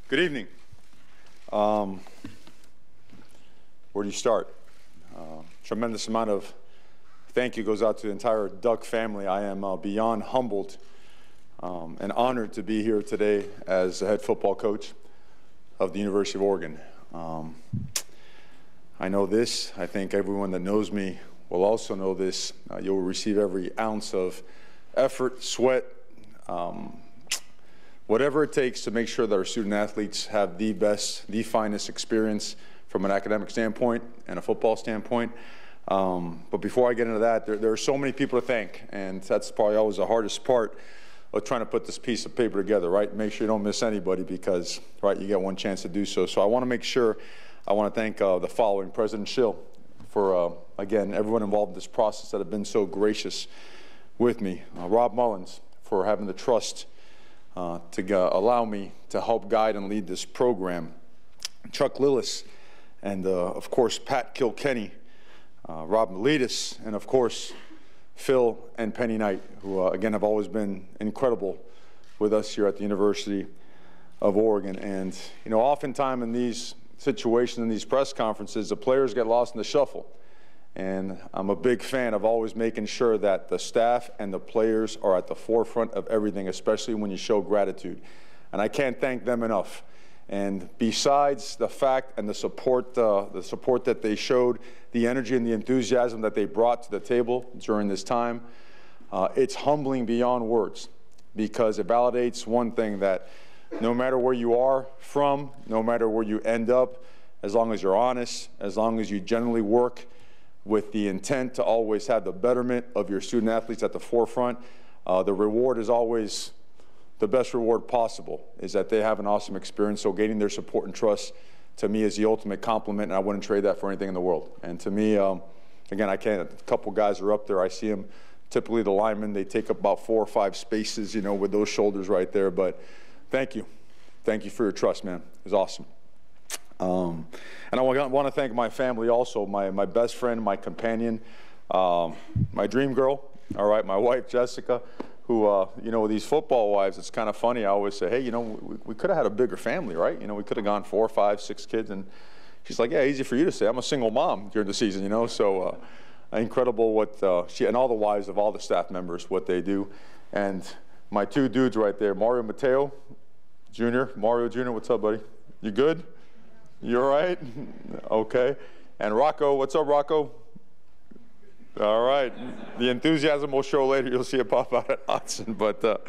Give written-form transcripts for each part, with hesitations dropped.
Good evening. Where do you start? Tremendous amount of thank you goes out to the entire Duck family. I am beyond humbled and honored to be here today as the head football coach of the University of Oregon. I know this. I think everyone that knows me will also know this. You'll receive every ounce of effort, sweat, whatever it takes to make sure that our student athletes have the best, the finest experience from an academic standpoint and a football standpoint. But before I get into that, there are so many people to thank, and that's probably always the hardest part of trying to put this piece of paper together, right? Make sure you don't miss anybody because, right, you get one chance to do so. So I want to make sure, I want to thank the following: President Schill for, again, everyone involved in this process that have been so gracious with me. Rob Mullins for having the trust to allow me to help guide and lead this program. Chuck Lillis, and of course Pat Kilkenny, Rob Miletus, and of course Phil and Penny Knight, who again have always been incredible with us here at the University of Oregon. And you know, oftentimes in these situations, in these press conferences, the players get lost in the shuffle. And I'm a big fan of always making sure that the staff and the players are at the forefront of everything, especially when you show gratitude. And I can't thank them enough. And besides the fact and the support that they showed, the energy and the enthusiasm that they brought to the table during this time, it's humbling beyond words, because it validates one thing, that no matter where you are from, no matter where you end up, as long as you're honest, as long as you generally work with the intent to always have the betterment of your student athletes at the forefront, the reward is always the best reward possible, is that they have an awesome experience. So gaining their support and trust, to me, is the ultimate compliment, and I wouldn't trade that for anything in the world. And to me, again, I can't, a couple guys are up there. I see them, typically the linemen, they take up about 4 or 5 spaces, you know, with those shoulders right there. But thank you. Thank you for your trust, man. It was awesome. And I want to thank my family also, my best friend, my companion, my dream girl, all right, my wife, Jessica, who, you know, with these football wives, it's kind of funny. I always say, hey, you know, we could have had a bigger family, right? You know, we could have gone 4, 5, 6 kids. And she's like, yeah, easy for you to say. I'm a single mom during the season, you know. So incredible what she and all the wives of all the staff members, what they do. And my 2 dudes right there, Mario Mateo Jr., Mario Jr., what's up, buddy? You good? You all right? Okay. And Rocco, what's up, Rocco? All right. The enthusiasm will show later. You'll see it pop out at Autzen. But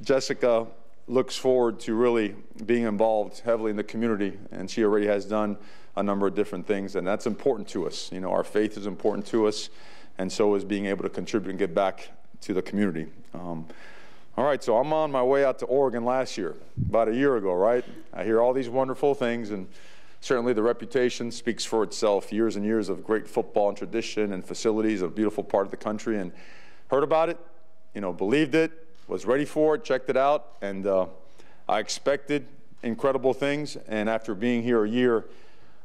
Jessica looks forward to really being involved heavily in the community, and she already has done a number of different things, and that's important to us. You know, our faith is important to us, and so is being able to contribute and give back to the community. All right, so I'm on my way out to Oregon last year, about a year ago, right? I hear all these wonderful things, and certainly the reputation speaks for itself. Years and years of great football and tradition and facilities, a beautiful part of the country, and heard about it, you know, believed it, was ready for it, checked it out, and I expected incredible things. And after being here a year,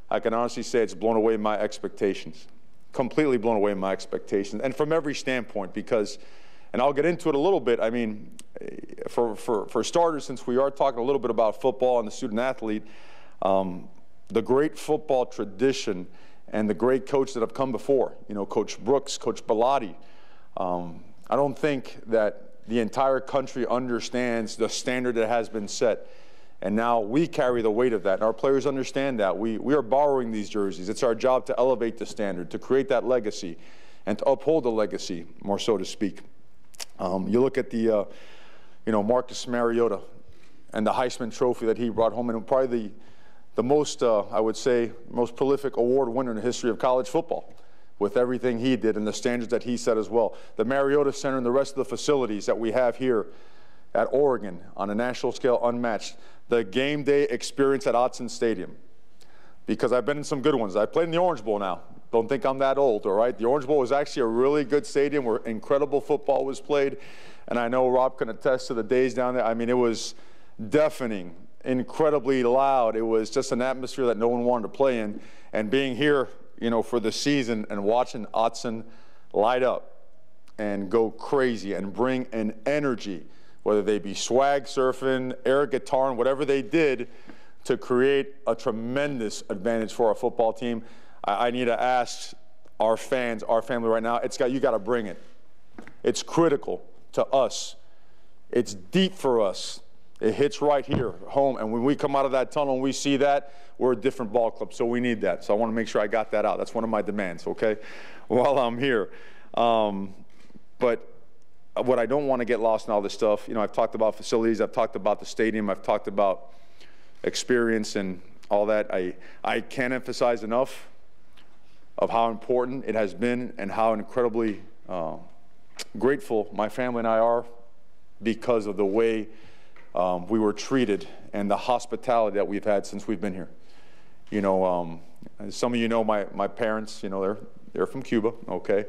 I can honestly say it's blown away my expectations, completely blown away my expectations, and from every standpoint, because, and I'll get into it a little bit, I mean, for starters, since we are talking a little bit about football and the student athlete, the great football tradition and the great coach that have come before, you know, Coach Brooks, Coach Bellotti, I don't think that the entire country understands the standard that has been set. And now we carry the weight of that, and our players understand that. We are borrowing these jerseys. It's our job to elevate the standard, to create that legacy, and to uphold the legacy, more so to speak. You look at the, you know, Marcus Mariota and the Heisman Trophy that he brought home, and probably the most, I would say, most prolific award winner in the history of college football, with everything he did and the standards that he set as well. The Mariota Center and the rest of the facilities that we have here at Oregon on a national scale, unmatched. The game day experience at Autzen Stadium, because I've been in some good ones. I played in the Orange Bowl now. Don't think I'm that old, all right? The Orange Bowl was actually a really good stadium where incredible football was played, and I know Rob can attest to the days down there. I mean, it was deafening, incredibly loud. It was just an atmosphere that no one wanted to play in, and being here, you know, for the season and watching Autzen light up and go crazy and bring an energy whether they be swag surfing, air guitar, whatever they did to create a tremendous advantage for our football team. I need to ask our fans, our family right now, you got to bring it. It's critical to us. It's deep for us. It hits right here, home. And when we come out of that tunnel and we see that, we're a different ball club. So we need that. So I want to make sure I got that out. That's one of my demands, okay, while I'm here. But what I don't want to get lost in all this stuff, you know, I've talked about facilities. I've talked about the stadium. I've talked about experience and all that. I can't emphasize enough of how important it has been and how incredibly grateful my family and I are because of the way we were treated and the hospitality that we've had since we've been here. You know, some of you know my parents, you know, they're from Cuba, okay?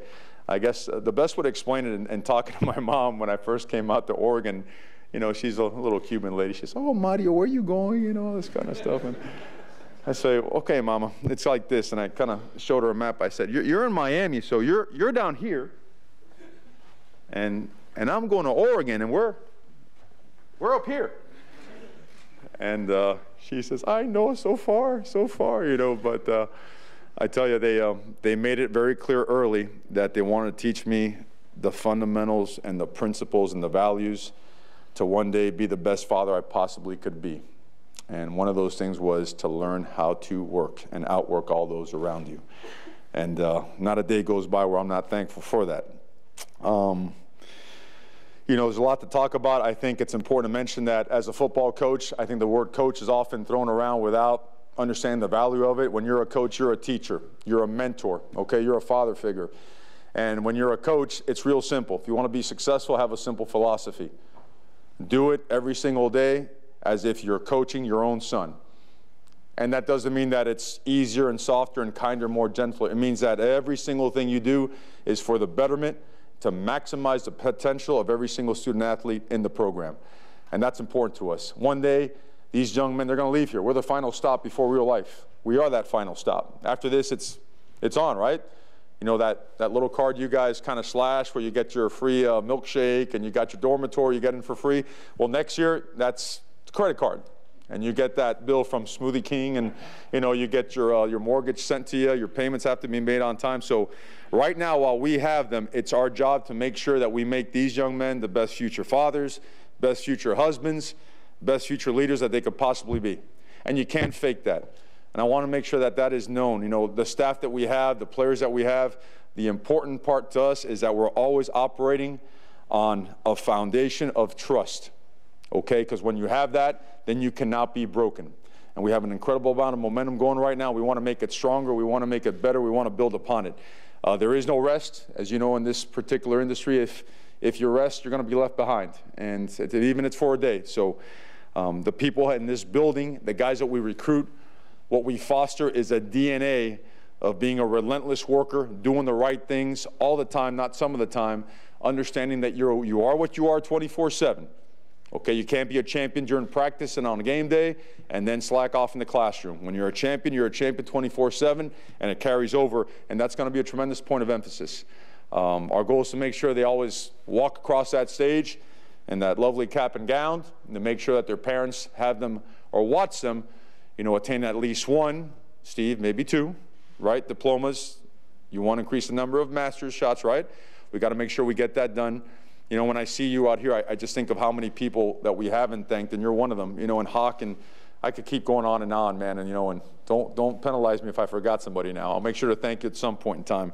I guess the best way to explain it, and talking to my mom when I first came out to Oregon, you know, she's a little Cuban lady. She says, "Oh, Mario, where are you going?" You know, all this kind of stuff. And I say, "Okay, Mama, it's like this." And I kind of showed her a map. I said, "You're in Miami, so you're down here, and I'm going to Oregon, and we're up here." And she says, "I know, so far, you know." But I tell you, they made it very clear early that they wanted to teach me the fundamentals and the principles and the values to one day be the best father I possibly could be. And one of those things was to learn how to work and outwork all those around you. And not a day goes by where I'm not thankful for that. You know, there's a lot to talk about. I think it's important to mention that as a football coach, I think the word coach is often thrown around without understanding the value of it. When you're a coach, you're a teacher. You're a mentor, okay? You're a father figure. And when you're a coach, it's real simple. If you want to be successful, have a simple philosophy. Do it every single day as if you're coaching your own son. And that doesn't mean that it's easier and softer and kinder, more gentle. It means that every single thing you do is for the betterment, to maximize the potential of every single student athlete in the program. And that's important to us. One day, these young men, they're going to leave here. We're the final stop before real life. We are that final stop. After this, it's on, right? You know, that little card you guys kind of slash where you get your free milkshake and you got your dormitory you get in for free. Well, next year, that's the credit card. And you get that bill from Smoothie King, and you know, you get your mortgage sent to you. Your payments have to be made on time. So right now, while we have them, it's our job to make sure that we make these young men the best future fathers, best future husbands, best future leaders that they could possibly be. And you can't fake that. And I want to make sure that that is known. You know, the staff that we have, the players that we have, the important part to us is that we're always operating on a foundation of trust. Okay, because when you have that, then you cannot be broken. And we have an incredible amount of momentum going right now. We want to make it stronger. We want to make it better. We want to build upon it. There is no rest. As you know, in this particular industry, if you rest, you're going to be left behind. And even it's for a day. So the people in this building, the guys that we recruit, what we foster is a DNA of being a relentless worker, doing the right things all the time, not some of the time, understanding that you are what you are 24/7. Okay, you can't be a champion during practice and on a game day and then slack off in the classroom. When you're a champion 24/7, and it carries over, and that's going to be a tremendous point of emphasis. Our goal is to make sure they always walk across that stage in that lovely cap and gown, and to make sure that their parents have them or watch them, you know, attain at least one, Steve, maybe two, right? Diplomas. You want to increase the number of master's shots, right? We got to make sure we get that done. You know, when I see you out here, I just think of how many people that we haven't thanked, and you're one of them. You know, and Hawk, and I could keep going on, man. And you know, and don't penalize me if I forgot somebody now. I'll make sure to thank you at some point in time.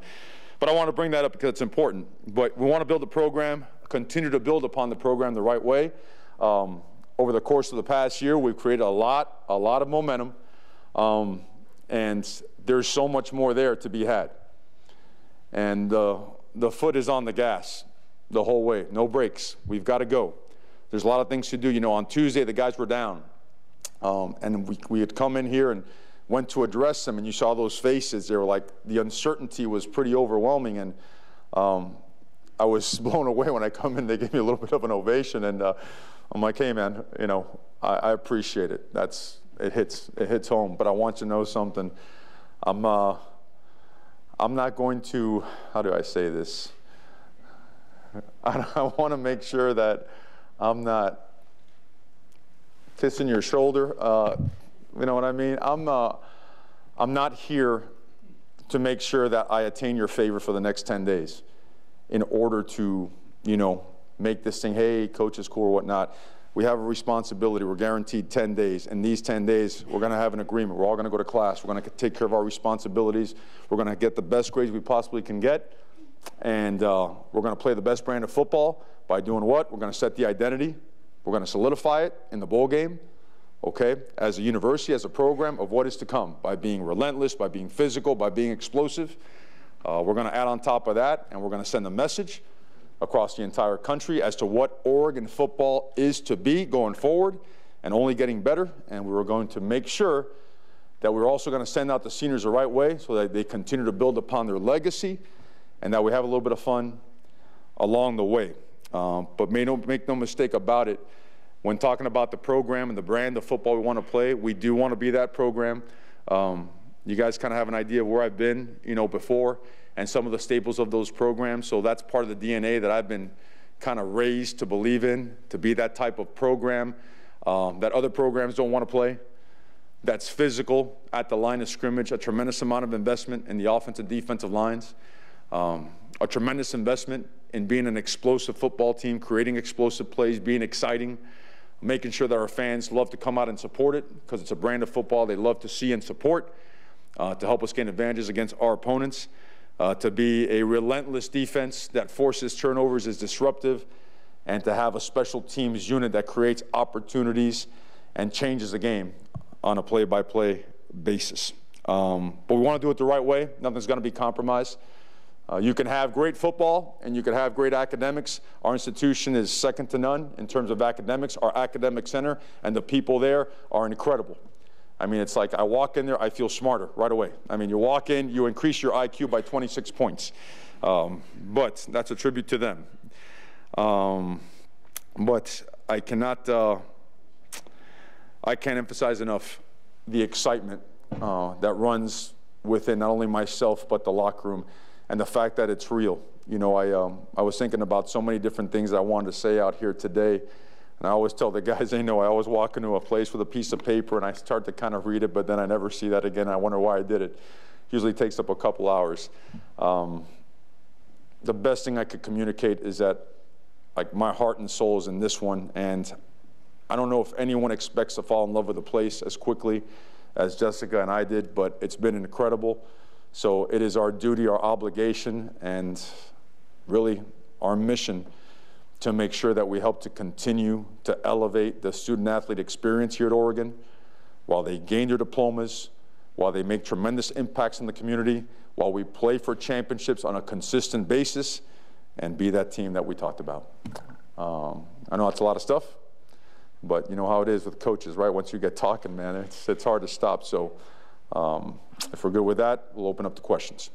But I want to bring that up because it's important. But we want to build a program, continue to build upon the program the right way. Over the course of the past year, we've created a lot of momentum, and there's so much more there to be had. And the foot is on the gas the whole way, no brakes. We've got to go. There's a lot of things to do. You know, on Tuesday, the guys were down, and we had come in here and went to address them, and you saw those faces. They were like, the uncertainty was pretty overwhelming, and I was blown away when I come in. They gave me a little bit of an ovation, and I'm like, hey, man, you know, I appreciate it. It hits home. But I want you to know something. I'm not going to, how do I say this? I want to make sure that I'm not kissing your shoulder. You know what I mean? I'm not here to make sure that I attain your favor for the next 10 days in order to, you know, make this thing, hey, coach is cool or whatnot. We have a responsibility. We're guaranteed 10 days. In these 10 days, we're going to have an agreement. We're all going to go to class. We're going to take care of our responsibilities. We're going to get the best grades we possibly can get. And we're going to play the best brand of football by doing what? We're going to set the identity. We're going to solidify it in the bowl game, okay, as a university, as a program of what is to come, by being relentless, by being physical, by being explosive. We're going to add on top of that, and we're going to send a message across the entire country as to what Oregon football is to be going forward and only getting better. And we were going to make sure that we're also going to send out the seniors the right way so that they continue to build upon their legacy and that we have a little bit of fun along the way. But make no mistake about it, when talking about the program and the brand of football we want to play, we do want to be that program. You guys kind of have an idea of where I've been, you know, before, and some of the staples of those programs. So that's part of the DNA that I've been kind of raised to believe in, to be that type of program that other programs don't want to play. That's physical at the line of scrimmage, a tremendous amount of investment in the offensive and defensive lines, a tremendous investment in being an explosive football team, creating explosive plays, being exciting, making sure that our fans love to come out and support it because it's a brand of football they love to see and support, to help us gain advantages against our opponents, to be a relentless defense that forces turnovers, is disruptive, and to have a special teams unit that creates opportunities and changes the game on a play-by-play basis. But we want to do it the right way. Nothing's going to be compromised. You can have great football and you can have great academics. Our institution is second to none in terms of academics. Our academic center and the people there are incredible. I mean, it's like I walk in there, I feel smarter right away. I mean, you walk in, you increase your IQ by 26 points. But that's a tribute to them. But I can't emphasize enough the excitement that runs within not only myself but the locker room, and the fact that it's real. You know, I was thinking about so many different things that I wanted to say out here today. And I always tell the guys, they know, I always walk into a place with a piece of paper and I start to kind of read it, but then I never see that again. I wonder why I did it. Usually takes up a couple hours. The best thing I could communicate is that, like, my heart and soul is in this one. And I don't know if anyone expects to fall in love with the place as quickly as Jessica and I did, but it's been incredible. So it is our duty, our obligation, and really our mission to make sure that we help to continue to elevate the student-athlete experience here at Oregon while they gain their diplomas, while they make tremendous impacts in the community, while we play for championships on a consistent basis, and be that team that we talked about. I know that's a lot of stuff, but you know how it is with coaches, right? Once you get talking, man, it's hard to stop. So if we're good with that, we'll open up to questions.